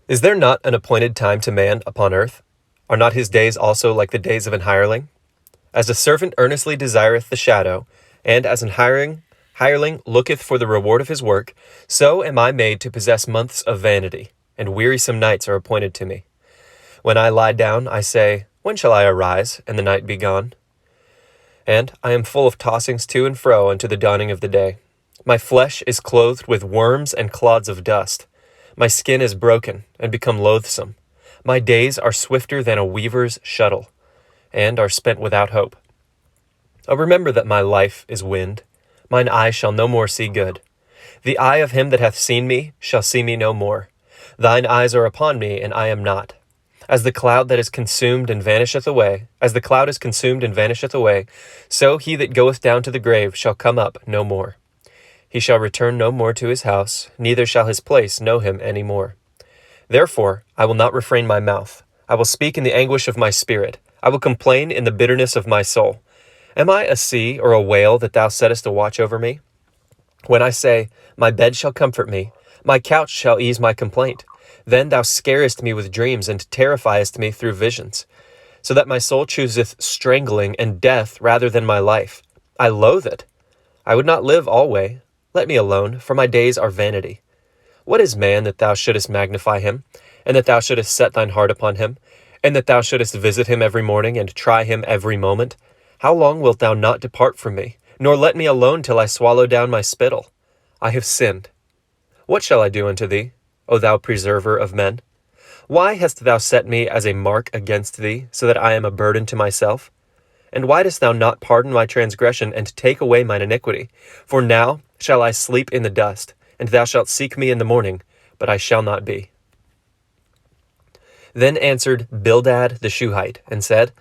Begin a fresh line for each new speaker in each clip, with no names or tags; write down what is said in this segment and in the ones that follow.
Is there not an appointed time to man upon earth? Are not his days also like the days of an hireling? As a servant earnestly desireth the shadow, and as an hireling looketh for the reward of his work, so am I made to possess months of vanity, and wearisome nights are appointed to me. When I lie down, I say, when shall I arise, and the night be gone? And I am full of tossings to and fro unto the dawning of the day. My flesh is clothed with worms and clods of dust. My skin is broken, and become loathsome. My days are swifter than a weaver's shuttle, and are spent without hope. Oh, remember that my life is wind. Mine eye shall no more see good. The eye of him that hath seen me shall see me no more. Thine eyes are upon me, and I am not. As the cloud that is consumed and vanisheth away, as the cloud is consumed and vanisheth away, so he that goeth down to the grave shall come up no more. He shall return no more to his house, neither shall his place know him any more. Therefore I will not refrain my mouth. I will speak in the anguish of my spirit. I will complain in the bitterness of my soul. Am I a sea or a whale that thou settest a watch over me? When I say, my bed shall comfort me, my couch shall ease my complaint, then thou scarest me with dreams, and terrifiest me through visions, so that my soul chooseth strangling and death rather than my life. I loathe it. I would not live alway. Let me alone, for my days are vanity. What is man that thou shouldest magnify him, and that thou shouldest set thine heart upon him, and that thou shouldest visit him every morning, and try him every moment? How long wilt thou not depart from me, nor let me alone till I swallow down my spittle? I have sinned. What shall I do unto thee, O thou preserver of men? Why hast thou set me as a mark against thee, so that I am a burden to myself? And why dost thou not pardon my transgression, and take away mine iniquity? For now shall I sleep in the dust, and thou shalt seek me in the morning, but I shall not be. Then answered Bildad the Shuhite, and said,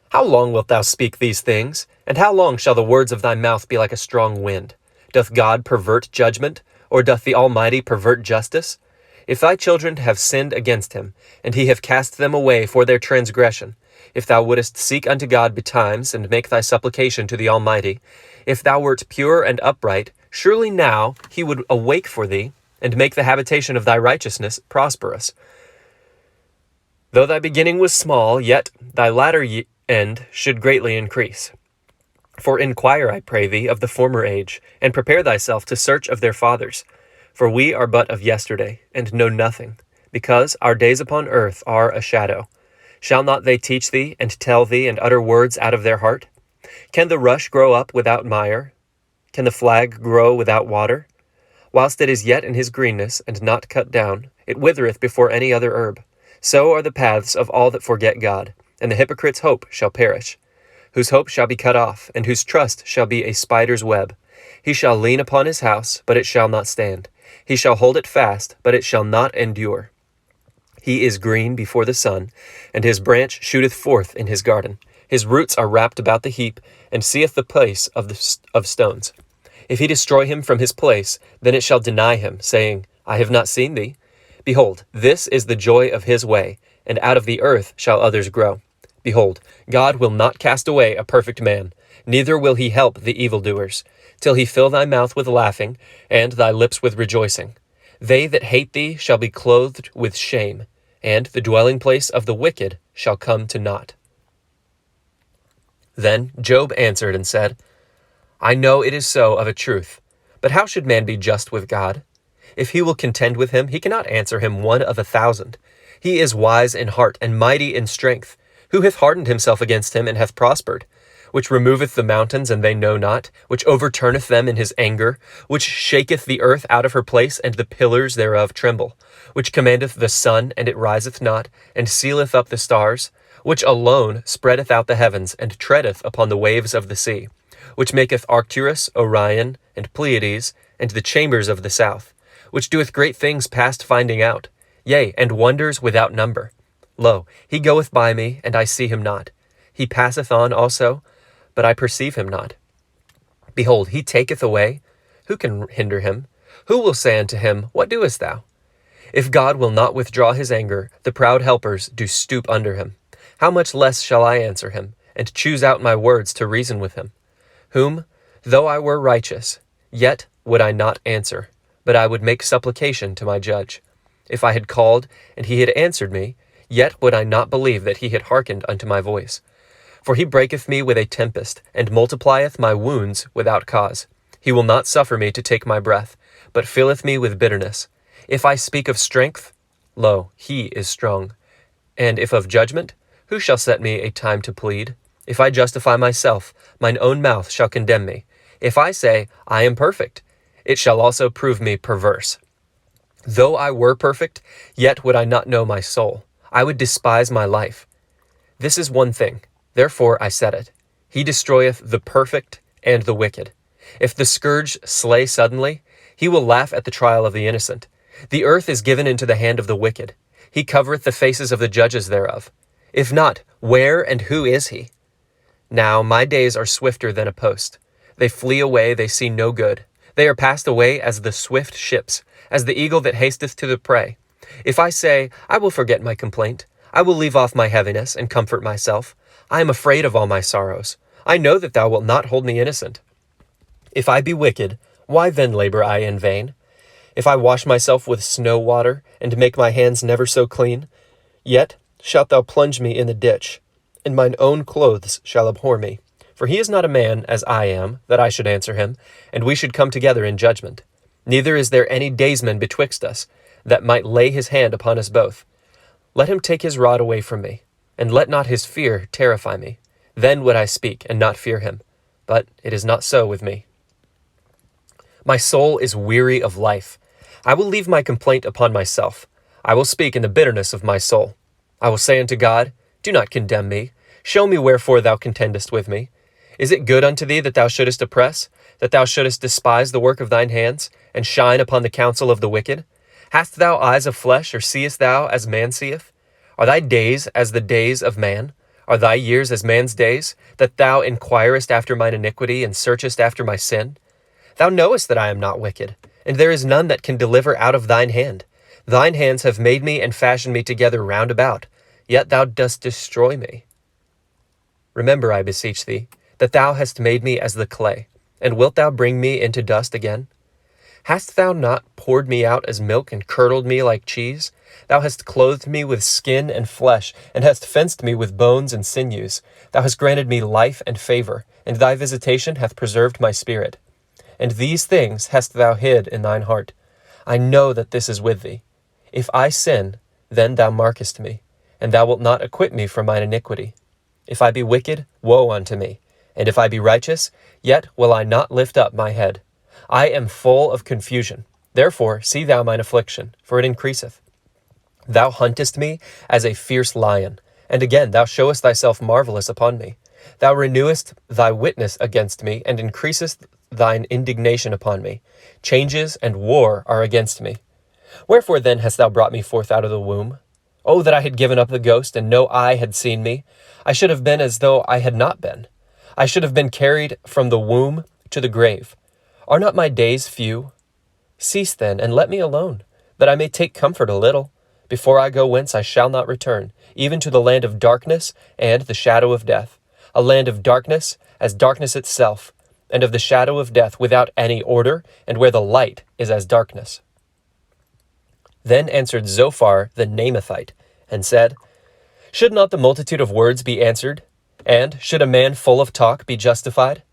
How long wilt thou speak these things? And how long shall the words of thy mouth be like a strong wind? Doth God pervert judgment, or doth the Almighty pervert justice? If thy children have sinned against him, and he have cast them away for their transgression, if thou wouldest seek unto God betimes, and make thy supplication to the Almighty, if thou wert pure and upright, surely now he would awake for thee, and make the habitation of thy righteousness prosperous. Though thy beginning was small, yet thy latter end should greatly increase. For inquire, I pray thee, of the former age, and prepare thyself to search of their fathers. For we are but of yesterday, and know nothing, because our days upon earth are a shadow. Shall not they teach thee, and tell thee, and utter words out of their heart? Can the rush grow up without mire? Can the flag grow without water? Whilst it is yet in his greenness, and not cut down, it withereth before any other herb. So are the paths of all that forget God, and the hypocrite's hope shall perish. Whose hope shall be cut off, and whose trust shall be a spider's web. He shall lean upon his house, but it shall not stand. He shall hold it fast, but it shall not endure. He is green before the sun, and his branch shooteth forth in his garden. His roots are wrapped about the heap, and seeth the place of stones. If he destroy him from his place, then it shall deny him, saying, I have not seen thee. Behold, this is the joy of his way, and out of the earth shall others grow. Behold, God will not cast away a perfect man, neither will he help the evildoers, till he fill thy mouth with laughing, and thy lips with rejoicing. They that hate thee shall be clothed with shame, and the dwelling place of the wicked shall come to naught. Then Job answered and said, I know it is so of a truth, but how should man be just with God? If he will contend with him, he cannot answer him 1 of 1,000. He is wise in heart and mighty in strength. Who hath hardened himself against him and hath prospered? Which removeth the mountains, and they know not, which overturneth them in his anger, which shaketh the earth out of her place, and the pillars thereof tremble, which commandeth the sun, and it riseth not, and sealeth up the stars, which alone spreadeth out the heavens, and treadeth upon the waves of the sea, which maketh Arcturus, Orion, and Pleiades, and the chambers of the south, which doeth great things past finding out, yea, and wonders without number. Lo, he goeth by me, and I see him not. He passeth on also, but I perceive him not. Behold, he taketh away. Who can hinder him? Who will say unto him, What doest thou? If God will not withdraw his anger, the proud helpers do stoop under him. How much less shall I answer him, and choose out my words to reason with him? Whom, though I were righteous, yet would I not answer, but I would make supplication to my judge. If I had called, and he had answered me, yet would I not believe that he had hearkened unto my voice. For he breaketh me with a tempest, and multiplieth my wounds without cause. He will not suffer me to take my breath, but filleth me with bitterness. If I speak of strength, lo, he is strong. And if of judgment, who shall set me a time to plead? If I justify myself, mine own mouth shall condemn me. If I say, I am perfect, it shall also prove me perverse. Though I were perfect, yet would I not know my soul. I would despise my life. This is one thing, therefore I said it. He destroyeth the perfect and the wicked. If the scourge slay suddenly, he will laugh at the trial of the innocent. The earth is given into the hand of the wicked. He covereth the faces of the judges thereof. If not, where and who is he? Now my days are swifter than a post. They flee away, they see no good. They are passed away as the swift ships, as the eagle that hasteth to the prey. If I say, I will forget my complaint, I will leave off my heaviness, and comfort myself. I am afraid of all my sorrows. I know that thou wilt not hold me innocent. If I be wicked, why then labor I in vain? If I wash myself with snow water, and make my hands never so clean, yet shalt thou plunge me in the ditch, and mine own clothes shall abhor me. For he is not a man as I am, that I should answer him, and we should come together in judgment. Neither is there any daysman betwixt us, that might lay his hand upon us both. Let him take his rod away from me, and let not his fear terrify me. Then would I speak, and not fear him. But it is not so with me. My soul is weary of life. I will leave my complaint upon myself. I will speak in the bitterness of my soul. I will say unto God, do not condemn me. Show me wherefore thou contendest with me. Is it good unto thee that thou shouldest oppress, that thou shouldest despise the work of thine hands, and shine upon the counsel of the wicked? Hast thou eyes of flesh, or seest thou as man seeth? Are thy days as the days of man? Are thy years as man's days, that thou inquirest after mine iniquity, and searchest after my sin? Thou knowest that I am not wicked, and there is none that can deliver out of thine hand. Thine hands have made me and fashioned me together round about, yet thou dost destroy me. Remember, I beseech thee, that thou hast made me as the clay, and wilt thou bring me into dust again? Hast thou not poured me out as milk, and curdled me like cheese? Thou hast clothed me with skin and flesh, and hast fenced me with bones and sinews. Thou hast granted me life and favor, and thy visitation hath preserved my spirit. And these things hast thou hid in thine heart. I know that this is with thee. If I sin, then thou markest me, and thou wilt not acquit me from mine iniquity. If I be wicked, woe unto me. And if I be righteous, yet will I not lift up my head. I am full of confusion. Therefore see thou mine affliction, for it increaseth. Thou huntest me as a fierce lion, and again thou showest thyself marvelous upon me. Thou renewest thy witness against me, and increasest thine indignation upon me. Changes and war are against me. Wherefore then hast thou brought me forth out of the womb? Oh, that I had given up the ghost, and no eye had seen me. I should have been as though I had not been. I should have been carried from the womb to the grave. Are not my days few? Cease then, and let me alone, that I may take comfort a little, before I go whence I shall not return, even to the land of darkness and the shadow of death, a land of darkness as darkness itself, and of the shadow of death without any order, and where the light is as darkness. Then answered Zophar the Naamathite, and said, Should not the multitude of words be answered? And should a man full of talk be justified?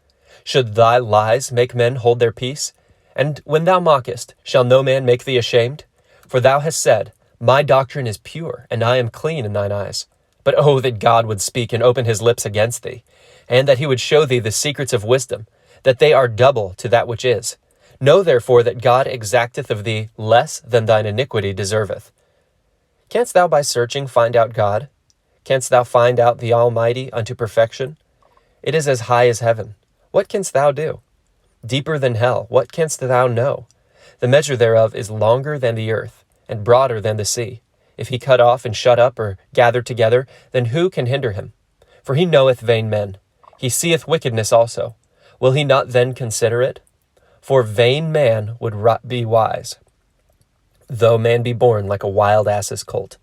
Should thy lies make men hold their peace? And when thou mockest, shall no man make thee ashamed? For thou hast said, My doctrine is pure, and I am clean in thine eyes. But oh, that God would speak and open his lips against thee, and that he would show thee the secrets of wisdom, that they are double to that which is. Know therefore that God exacteth of thee less than thine iniquity deserveth. Canst thou by searching find out God? Canst thou find out the Almighty unto perfection? It is as high as heaven. What canst thou do? Deeper than hell. What canst thou know? The measure thereof is longer than the earth, and broader than the sea. If he cut off and shut up, or gather together, then who can hinder him? For he knoweth vain men. He seeth wickedness also. Will he not then consider it? For vain man would be wise, though man be born like a wild ass's colt.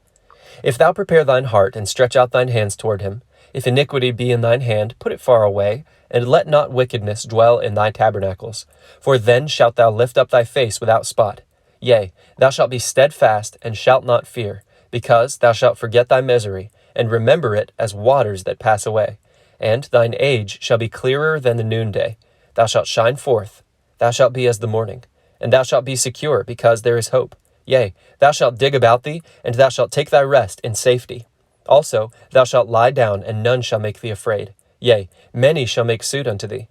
If thou prepare thine heart, and stretch out thine hands toward him, if iniquity be in thine hand, put it far away, and let not wickedness dwell in thy tabernacles. For then shalt thou lift up thy face without spot. Yea, thou shalt be steadfast, and shalt not fear, because thou shalt forget thy misery, and remember it as waters that pass away. And thine age shall be clearer than the noonday. Thou shalt shine forth, thou shalt be as the morning, and thou shalt be secure, because there is hope. Yea, thou shalt dig about thee, and thou shalt take thy rest in safety. Also thou shalt lie down, and none shall make thee afraid. Yea, many shall make suit unto thee.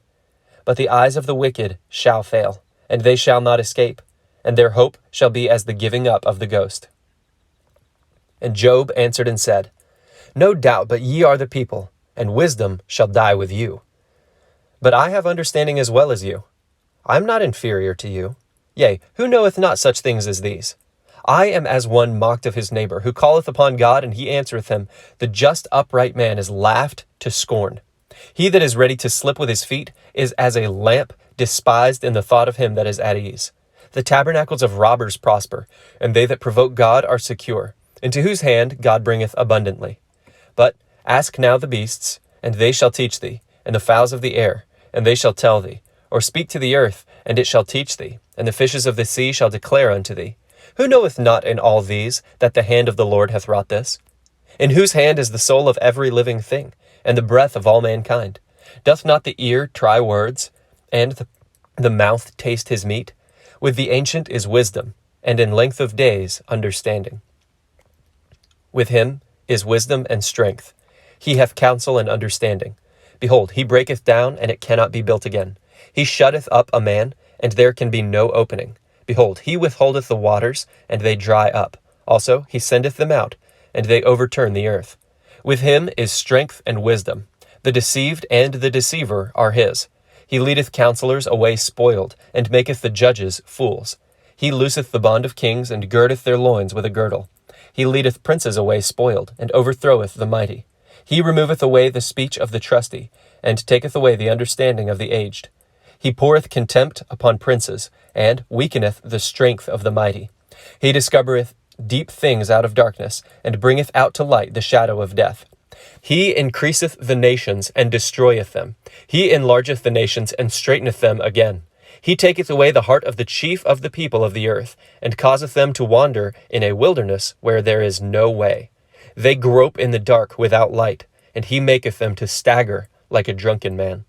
But the eyes of the wicked shall fail, and they shall not escape, and their hope shall be as the giving up of the ghost. And Job answered and said, No doubt but ye are the people, and wisdom shall die with you. But I have understanding as well as you. I am not inferior to you. Yea, who knoweth not such things as these? I am as one mocked of his neighbor, who calleth upon God, and he answereth him. The just upright man is laughed to scorn. He that is ready to slip with his feet is as a lamp despised in the thought of him that is at ease. The tabernacles of robbers prosper, and they that provoke God are secure, into whose hand God bringeth abundantly. But ask now the beasts, and they shall teach thee, and the fowls of the air, and they shall tell thee. Or speak to the earth, and it shall teach thee, and the fishes of the sea shall declare unto thee. Who knoweth not in all these that the hand of the Lord hath wrought this? In whose hand is the soul of every living thing, and the breath of all mankind? Doth not the ear try words, and the mouth taste his meat? With the ancient is wisdom, and in length of days understanding. With him is wisdom and strength. He hath counsel and understanding. Behold, he breaketh down, and it cannot be built again. He shutteth up a man, and there can be no opening. Behold, he withholdeth the waters, and they dry up. Also he sendeth them out, and they overturn the earth. With him is strength and wisdom. The deceived and the deceiver are his. He leadeth counselors away spoiled, and maketh the judges fools. He looseth the bond of kings, and girdeth their loins with a girdle. He leadeth princes away spoiled, and overthroweth the mighty. He removeth away the speech of the trusty, and taketh away the understanding of the aged. He poureth contempt upon princes, and weakeneth the strength of the mighty. He discovereth deep things out of darkness, and bringeth out to light the shadow of death. He increaseth the nations, and destroyeth them. He enlargeth the nations, and straiteneth them again. He taketh away the heart of the chief of the people of the earth, and causeth them to wander in a wilderness where there is no way. They grope in the dark without light, and he maketh them to stagger like a drunken man.